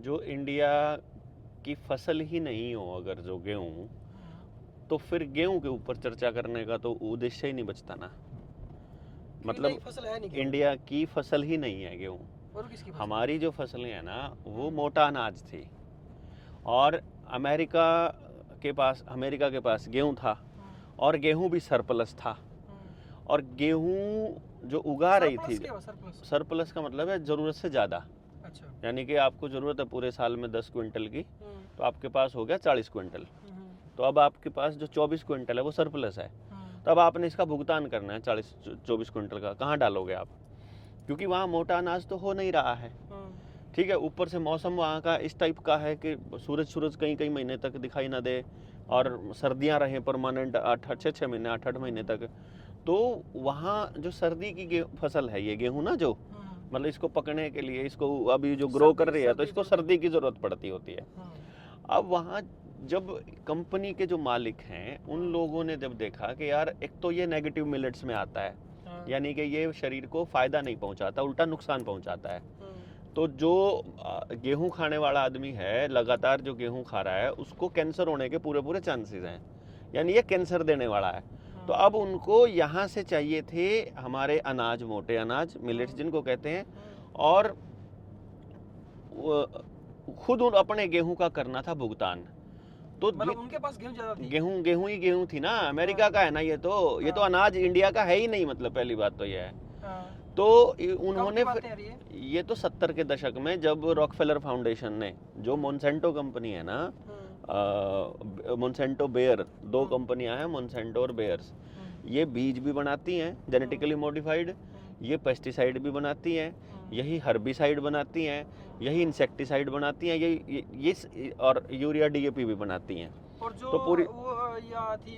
जो इंडिया की फसल ही नहीं हो अगर जो गेहूं, तो फिर गेहूं के ऊपर चर्चा करने का तो उद्देश्य ही नहीं बचता ना। इंडिया की मतलब फसल है नहीं गेहूं। इंडिया की फसल ही नहीं है गेहूं। और किसकी फसल है? हमारी जो फसलें हैं ना वो मोटा अनाज थी, और अमेरिका अमेरिका के पास गेहूं था, और गेहूं भी सरप्लस था। और गेहूं जो उगा रही थी, सरप्लस क्या हुआ? सरप्लस सरप्लस का मतलब है ज़रूरत से ज़्यादा। अच्छा। यानी कि आपको ज़रूरत है पूरे साल में 10 क्विंटल की, तो आपके पास हो गया 40 क्विंटल। तो अब आपके पास जो 24 क्विंटल है वो सरप्लस है। तो अब आपने इसका भुगतान करना है 40-24 क्विंटल का, कहाँ डालोगे आप? क्योंकि वहाँ मोटा अनाज तो हो नहीं रहा है। ठीक है, ऊपर से मौसम वहाँ का इस टाइप का है कि सूरज कई कई महीने तक दिखाई ना दे, और सर्दियाँ रहें परमानेंट 6-6 महीने 8-8 महीने तक। तो वहाँ जो सर्दी की फसल है, ये गेहूँ ना, जो मतलब इसको पकने के लिए, इसको अभी जो ग्रो कर रही है तो इसको सर्दी की ज़रूरत पड़ती होती है। अब वहाँ जब कंपनी के जो मालिक हैं उन लोगों ने जब देखा कि यार एक तो ये नेगेटिव मिलेट्स में आता है, यानी कि ये शरीर को फ़ायदा नहीं पहुंचाता, उल्टा नुकसान पहुंचाता है। तो जो गेहूं खाने वाला आदमी है, लगातार जो गेहूं खा रहा है, उसको कैंसर होने के पूरे पूरे चांसेस हैं, यानी ये कैंसर देने वाला है। तो अब उनको यहाँ से चाहिए थे हमारे अनाज, मोटे अनाज, मिलेट्स जिनको कहते हैं, और खुद अपने गेहूं का करना था भुगतान। तो मतलब उनके पास गेहूं ज्यादा थी। गेहूं ही गेहूं थी ना, अमेरिका का है ना ये तो अनाज इंडिया का है ही नहीं, मतलब पहली बात तो ये है। तो उन्होंने फिर ये तो 70 के दशक में, जब रॉकफेलर फाउंडेशन ने, जो मोनसेंटो कंपनी है ना, मोनसेंटो बेयर, दो कंपनियां हैं, मोनसेंटो और बेयर्स, ये बीज भी बनाती हैं जेनेटिकली मॉडिफाइड, ये पेस्टिसाइड भी बनाती हैं, यही हर्बिसाइड बनाती हैं, यही इंसेक्टिसाइड बनाती हैं, ये और यूरिया डीएपी भी बनाती हैं। और जो तो पूरी वो या थी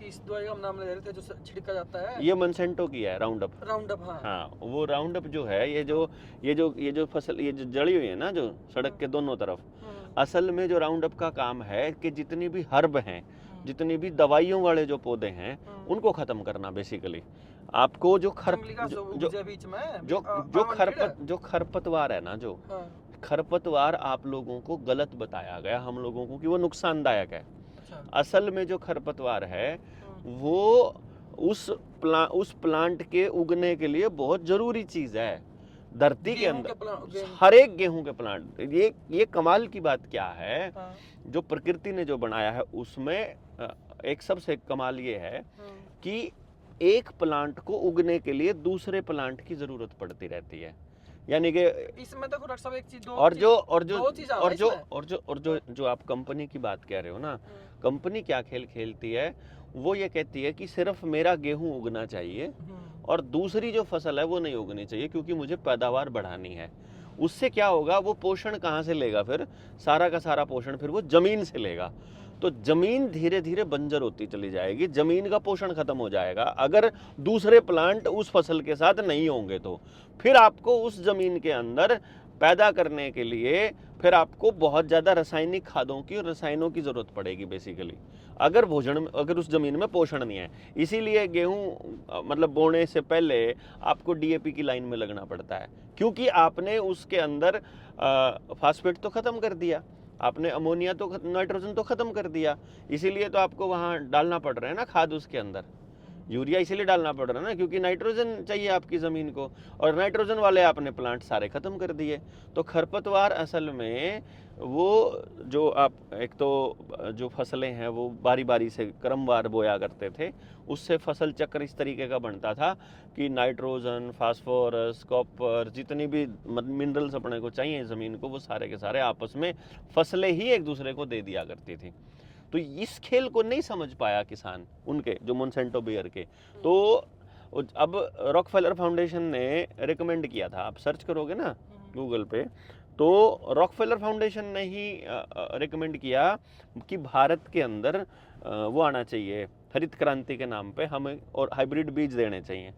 इस दवाई का हम नाम ले रहे थे जो छिड़का जाता है, ये मोनसेंटो की है, राउंड अप। हाँ, वो राउंड अप जो है, ये जो फसल, ये जो जड़ी हुई है ना जो सड़क के दोनों तरफ, असल में जो राउंड अप का काम है कि जितनी भी हर्ब हैं, जितनी भी दवाइयों वाले जो पौधे हैं, उनको खत्म करना बेसिकली। आपको जो खरपतवार है ना, जो खरपतवार आप लोगों को गलत बताया गया, हम लोगों को, कि वो नुकसानदायक है। असल में जो खरपतवार है वो उस प्लांट के उगने के लिए बहुत जरूरी चीज है धरती के अंदर। हर एक गेहूं के प्लांट, ये कमाल की बात क्या है, जो प्रकृति ने जो बनाया है उसमें एक सबसे कमाल ये है कि एक प्लांट को उगने के लिए दूसरे प्लांट की जरूरत पड़ती रहती है। यानी कि इसमें देखो डॉक्टर साहब एक चीज जो आप कंपनी की बात कह रहे हो ना, कंपनी क्या खेल खेलती है, वो ये कहती है कि सिर्फ मेरा गेहूं उगना चाहिए और दूसरी जो फसल है वो नहीं उगनी चाहिए, क्योंकि मुझे पैदावार बढ़ानी है। उससे क्या होगा, वो पोषण कहाँ से लेगा? फिर सारा का सारा पोषण फिर वो जमीन से लेगा। तो जमीन धीरे धीरे बंजर होती चली जाएगी, जमीन का पोषण खत्म हो जाएगा अगर दूसरे प्लांट उस फसल के साथ नहीं होंगे। तो फिर आपको उस जमीन के अंदर पैदा करने के लिए फिर आपको बहुत ज़्यादा रासायनिक खादों की और रसायनों की ज़रूरत पड़ेगी बेसिकली, अगर उस ज़मीन में पोषण नहीं है। इसीलिए गेहूं मतलब बोने से पहले आपको डीएपी की लाइन में लगना पड़ता है, क्योंकि आपने उसके अंदर फास्फेट तो ख़त्म कर दिया, आपने अमोनिया तो नाइट्रोजन तो ख़त्म कर दिया, इसीलिए तो आपको वहाँ डालना पड़ रहा है ना खाद उसके अंदर। यूरिया इसीलिए डालना पड़ रहा है ना, क्योंकि नाइट्रोजन चाहिए आपकी ज़मीन को, और नाइट्रोजन वाले आपने प्लांट सारे ख़त्म कर दिए। तो खरपतवार असल में वो जो आप एक तो जो फसलें हैं वो बारी बारी से क्रमवार बोया करते थे, उससे फसल चक्र इस तरीके का बनता था कि नाइट्रोजन, फास्फोरस, कॉपर, जितनी भी मिनरल्स अपने को चाहिए ज़मीन को, वो सारे के सारे आपस में फसलें ही एक दूसरे को दे दिया करती थी। तो इस खेल को नहीं समझ पाया किसान, उनके जो मोनसेंटो बेयर के। तो अब रॉकफेलर फाउंडेशन ने रिकमेंड किया था, आप सर्च करोगे ना गूगल पे, तो रॉकफेलर फाउंडेशन ने ही रिकमेंड किया कि भारत के अंदर वो आना चाहिए, हरित क्रांति के नाम पे हमें, और हाइब्रिड बीज देने चाहिए।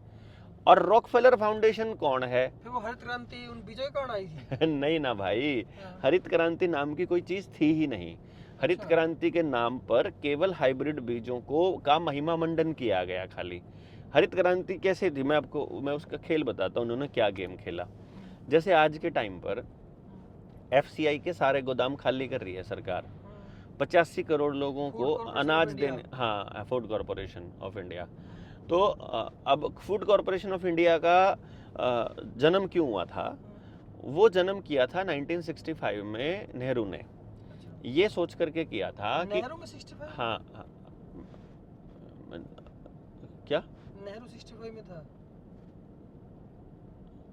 और रॉकफेलर फाउंडेशन कौन है? फिर वो हरित क्रांति उन बीजों कौन आई थी? नहीं ना भाई, हरित क्रांति नाम की कोई चीज थी ही नहीं। हरित क्रांति के नाम पर केवल हाइब्रिड बीजों का महिमा मंडन किया गया खाली। हरित क्रांति कैसे थी, मैं उसका खेल बताता हूँ, उन्होंने क्या गेम खेला। जैसे आज के टाइम पर एफसीआई के सारे गोदाम खाली कर रही है सरकार। 85 करोड़ लोगों फूड को कॉर्पोरेशन अनाज ऑफ इंडिया। देने, हाँ, फूड कॉरपोरेशन ऑफ इंडिया। तो अब फूड कॉरपोरेशन ऑफ इंडिया का जन्म क्यों हुआ था? वो जन्म किया था 1965 में नेहरू ने। अच्छा। ये सोच करके किया था कि नेहरू में 65? हाँ, हाँ, क्या नेहरू 65 में था।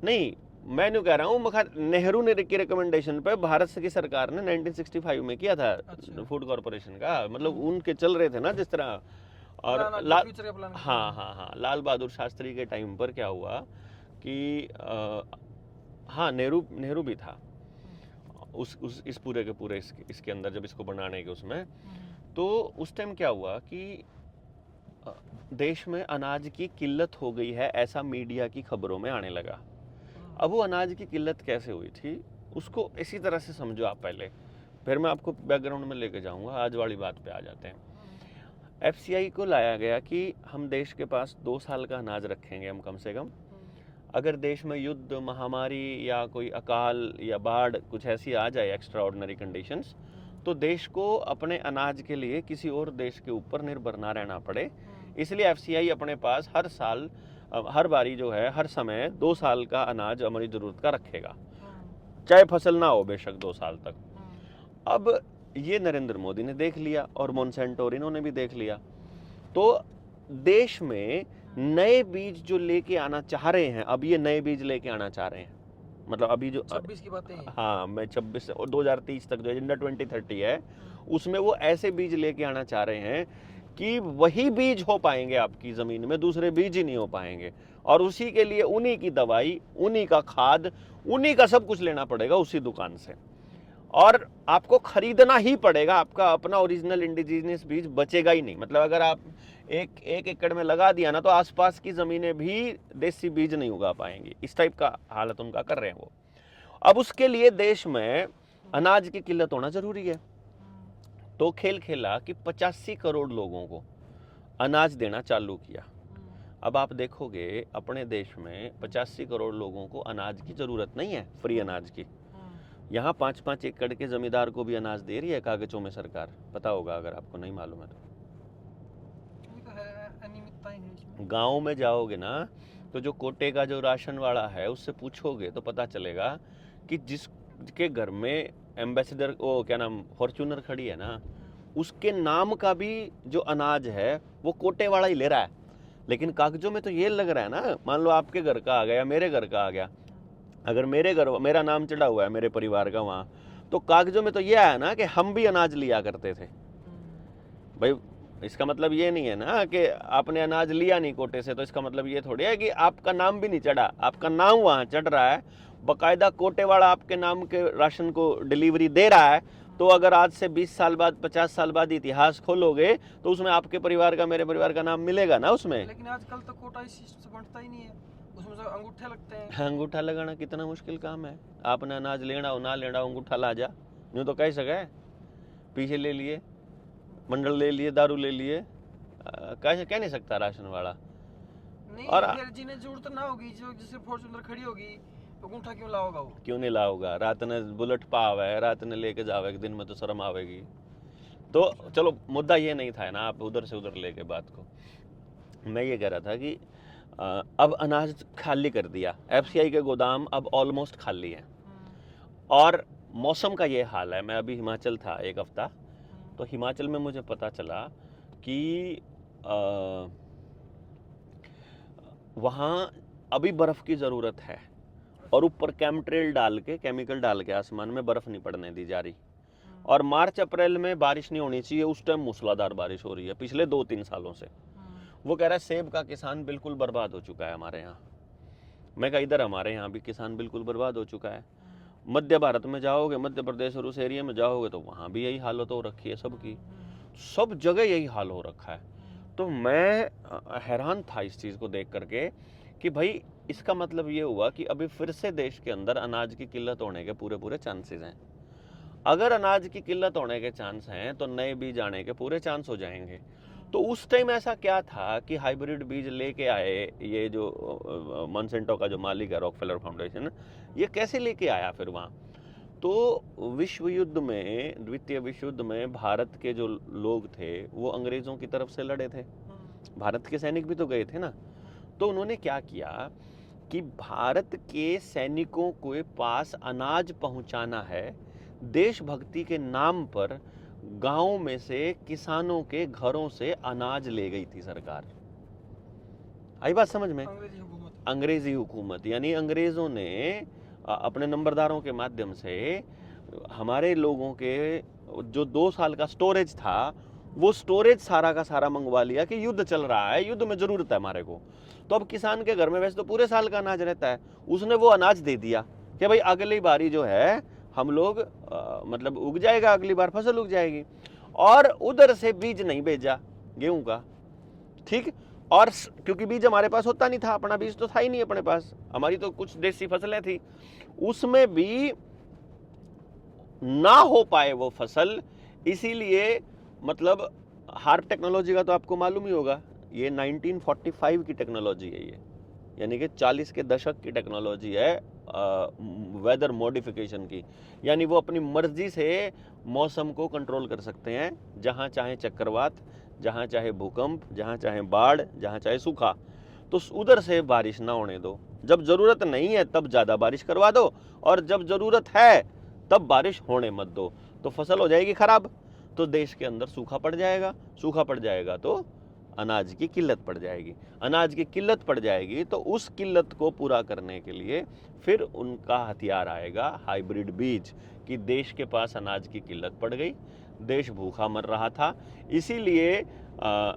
नहीं, मैं नहीं कह रहा हूँ, नेहरू ने की रिकमेंडेशन पे भारत की सरकार ने 1965 में किया था अच्छा। फूड कॉरपोरेशन का। मतलब उनके चल रहे थे ना जिस तरह। और प्लान, जो लाल, फ्यूचर का प्लान हाँ हाँ हाँ, लाल बहादुर शास्त्री के टाइम पर क्या हुआ कि हाँ, नेहरू भी था उस इस पूरे के पूरे इसके अंदर, जब इसको बनाने के उसमें। तो उस टाइम क्या हुआ कि देश में अनाज की किल्लत हो गई है, ऐसा मीडिया की खबरों में आने लगा। अब वो अनाज की किल्लत कैसे हुई थी उसको इसी तरह से समझो आप पहले, फिर मैं आपको बैकग्राउंड में लेके जाऊंगा। आज वाली बात पे आ जाते हैं। एफसीआई को लाया गया कि हम देश के पास 2 साल का अनाज रखेंगे हम कम से कम। अगर देश में युद्ध, महामारी या कोई अकाल या बाढ़ कुछ ऐसी आ जाए, एक्स्ट्रा ऑर्डिनरी कंडीशंस, तो देश को अपने अनाज के लिए किसी और देश के ऊपर निर्भर ना रहना पड़े। इसलिए एफसीआई अपने पास हर साल, हर बारी जो है, हर समय 2 साल का अनाज हमारी ज़रूरत का रखेगा, चाहे फसल ना हो बेशक 2 साल तक। अब ये नरेंद्र मोदी ने देख लिया और मोनसेंटो इन्होंने भी देख लिया। तो देश में नए बीज जो लेके आना चाह रहे हैं, अब ये नए बीज लेके आना चाह रहे हैं, मतलब अभी जो 26 की बातें हैं। हाँ, मैं 26 और 2030 तक जो एजेंडा 2030 है, उसमें वो ऐसे बीज लेके आना चाह रहे हैं कि वही बीज हो पाएंगे आपकी ज़मीन में, दूसरे बीज ही नहीं हो पाएंगे। और उसी के लिए उन्हीं की दवाई, उन्हीं का खाद, उन्हीं का सब कुछ लेना पड़ेगा उसी दुकान से, और आपको खरीदना ही पड़ेगा। आपका अपना ओरिजिनल इंडिजीनियस बीज बचेगा ही नहीं। मतलब अगर आप एक एकड़ में लगा दिया ना, तो आसपास की ज़मीनें भी देसी बीज नहीं उगा पाएंगी। इस टाइप का हालत उनका कर रहे हैं वो। अब उसके लिए देश में अनाज की किल्लत होना ज़रूरी है। तो खेल खेला कि 85 करोड़ लोगों को अनाज देना चालू किया। अब आप देखोगे अपने देश में 85 करोड़ लोगों को अनाज की ज़रूरत नहीं है, फ्री अनाज की। यहाँ 5-5 एकड़ के जमींदार को भी अनाज दे रही है कागजों में सरकार, पता होगा अगर आपको नहीं मालूम है तो। गांव में जाओगे ना, तो जो कोटे का जो राशन वाला है उससे पूछोगे तो पता चलेगा कि जिसके घर में एम्बेसडर, वो क्या नाम, फॉर्च्यूनर खड़ी है ना, उसके नाम का भी जो अनाज है वो कोटे वाला ही ले रहा है। लेकिन कागजों में तो ये लग रहा है ना, मान लो आपके घर का आ गया, मेरे घर का आ गया, अगर मेरा नाम चढ़ा हुआ है मेरे परिवार का वहाँ, तो कागजों में तो ये आया ना कि हम भी अनाज लिया करते थे। भाई इसका मतलब ये नहीं है ना कि आपने अनाज लिया नहीं कोटे से, तो इसका मतलब ये थोड़ी है कि आपका नाम भी नहीं चढ़ा। आपका नाम वहाँ चढ़ रहा है, बाकायदा कोटे वाला आपके नाम के राशन को डिलीवरी दे रहा है। तो अगर आज से 20 साल बाद, 50 साल बाद इतिहास खोलोगे तो उसमें आपके परिवार का, मेरे परिवार का नाम मिलेगा ना उसमें। लेकिन आजकल तो कोटा इस चीज़ से बनता ही नहीं है, उसमें सब अंगूठे लगते हैं। अंगूठा लगाना कितना मुश्किल काम है। आपने अनाज लेना हो ना लेना हो, अंगूठा ला जा, यूँ तो कह सके। पीछे ले लिए, मंडल ले लिए, दारू ले लिए, कह नहीं सकता राशन वाला। नहीं, और फिर जिन्हें जरूरत ना होगी, जो जिससे फॉर्च्यूनर खड़ी होगी, अंगूठा क्यों लाओगा वो? क्यों नहीं लाओगा? रात ने बुलेट पाव है, रात ने लेके जावे, एक दिन में तो शर्म आवेगी। तो चलो मुद्दा ये नहीं था ना, आप उधर से उधर लेके बात को। मैं ये कह रहा था कि अब अनाज खाली कर दिया, एफसीआई के गोदाम अब ऑलमोस्ट खाली हैं। और मौसम का ये हाल है। मैं अभी हिमाचल था एक हफ्ता, तो हिमाचल में मुझे पता चला कि वहाँ अभी बर्फ़ की ज़रूरत है, और ऊपर केमिकल डाल के आसमान में बर्फ़ नहीं पड़ने दी जा रही। और मार्च अप्रैल में बारिश नहीं होनी चाहिए, उस टाइम मूसलाधार बारिश हो रही है पिछले 2-3 सालों से। वो कह रहा है सेब का किसान बिल्कुल बर्बाद हो चुका है हमारे यहाँ। मैं कहा इधर हमारे यहाँ भी किसान बिल्कुल बर्बाद हो चुका है। मध्य भारत में जाओगे, मध्य प्रदेश और उस एरिया में जाओगे, तो वहाँ भी यही हालत हो रखी है सबकी, सब जगह यही हाल हो रखा है। तो मैं हैरान था इस चीज़ को देख करके कि भाई इसका मतलब ये हुआ कि अभी फिर से देश के अंदर अनाज की किल्लत होने के पूरे चांसेस हैं। अगर अनाज की किल्लत होने के चांस हैं तो नए बीज आने के पूरे चांस हो जाएंगे। तो उस टाइम ऐसा क्या था कि हाइब्रिड बीज लेके आए, ये जो मोनसेंटो का जो मालिक है रॉकफेलर फाउंडेशन, ये कैसे लेके आया फिर वहाँ? तो विश्व युद्ध में, द्वितीय विश्व युद्ध में भारत के जो लोग थे वो अंग्रेजों की तरफ से लड़े थे, भारत के सैनिक भी तो गए थे ना। तो उन्होंने क्या किया कि भारत के सैनिकों के पास अनाज पहुंचाना है, देशभक्ति के नाम पर गांव में से किसानों के घरों से अनाज ले गई थी सरकार। आई बात समझ में? अंग्रेजी हुकूमत। अंग्रेजी हुकूमत, यानी अंग्रेजों ने अपने नंबरदारों के माध्यम से हमारे लोगों के जो 2 साल का स्टोरेज था वो स्टोरेज सारा का सारा मंगवा लिया कि युद्ध चल रहा है, युद्ध में जरूरत है हमारे को। तो अब किसान के घर में वैसे तो पूरे साल का अनाज रहता है, उसने वो अनाज दे दिया कि भाई अगली बारी जो है हम लोग मतलब उग जाएगा, अगली बार फसल उग जाएगी। और उधर से बीज नहीं भेजा गेहूं का, ठीक। और क्योंकि बीज हमारे पास होता नहीं था, अपना बीज तो था ही नहीं अपने पास, हमारी तो कुछ देसी फसलें थी, उसमें भी ना हो पाए वो फसल। इसीलिए मतलब हार्प टेक्नोलॉजी का तो आपको मालूम ही होगा, ये 1945 की टेक्नोलॉजी है ये, यानी कि 40 के दशक की टेक्नोलॉजी है वेदर मॉडिफिकेशन की। यानी वो अपनी मर्जी से मौसम को कंट्रोल कर सकते हैं, जहाँ चाहे चक्रवात, जहाँ चाहे भूकंप, जहाँ चाहे बाढ़, जहाँ चाहे सूखा। तो उधर से बारिश ना होने दो, जब ज़रूरत नहीं है तब ज़्यादा बारिश करवा दो, और जब ज़रूरत है तब बारिश होने मत दो, तो फसल हो जाएगी ख़राब, तो देश के अंदर सूखा पड़ जाएगा, सूखा पड़ जाएगा तो अनाज की किल्लत पड़ जाएगी, अनाज की किल्लत पड़ जाएगी तो उस किल्लत को पूरा करने के लिए फिर उनका हथियार आएगा हाइब्रिड बीज, कि देश के पास अनाज की किल्लत पड़ गई, देश भूखा मर रहा था। इसीलिए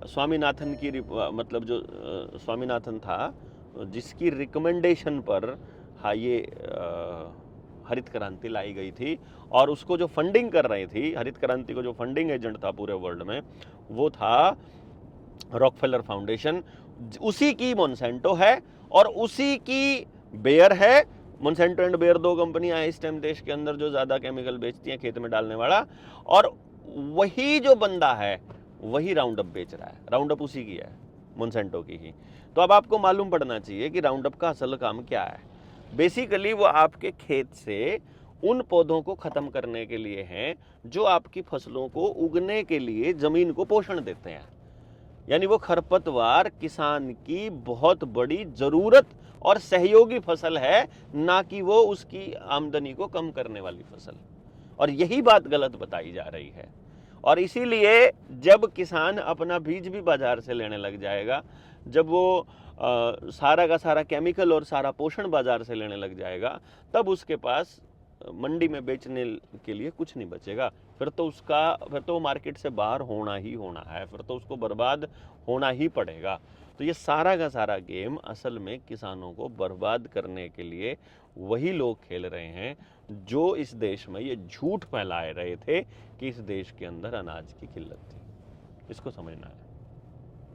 स्वामीनाथन की मतलब जो स्वामीनाथन था, जिसकी रिकमेंडेशन पर ये हरित क्रांति लाई गई थी, और उसको जो फंडिंग कर रही थी, हरित क्रांति को जो फंडिंग एजेंट था पूरे वर्ल्ड में, वो था रॉकफेलर फाउंडेशन। उसी की मोनसेंटो है और उसी की बेयर है। मोनसेंटो एंड बेयर 2 कंपनियां हैं इस टाइम देश के अंदर जो ज़्यादा केमिकल बेचती हैं खेत में डालने वाला, और वही जो बंदा है वही राउंड अप बेच रहा है, राउंड अप उसी की है, मोनसेंटो की ही। तो अब आपको मालूम पड़ना चाहिए कि राउंड अप का असल काम क्या है। बेसिकली वो आपके खेत से उन पौधों को ख़त्म करने के लिए हैं जो आपकी फसलों को उगने के लिए ज़मीन को पोषण देते हैं। यानी वो खरपतवार किसान की बहुत बड़ी ज़रूरत और सहयोगी फसल है, ना कि वो उसकी आमदनी को कम करने वाली फसल। और यही बात गलत बताई जा रही है। और इसीलिए जब किसान अपना बीज भी बाजार से लेने लग जाएगा, जब वो सारा का सारा केमिकल और सारा पोषण बाजार से लेने लग जाएगा, तब उसके पास मंडी में बेचने के लिए कुछ नहीं बचेगा। फिर तो मार्केट से बाहर होना ही होना है, फिर तो उसको बर्बाद होना ही पड़ेगा। तो ये सारा का सारा गेम असल में किसानों को बर्बाद करने के लिए वही लोग खेल रहे हैं जो इस देश में ये झूठ फैलाए रहे थे कि इस देश के अंदर अनाज की किल्लत थी। इसको समझना है।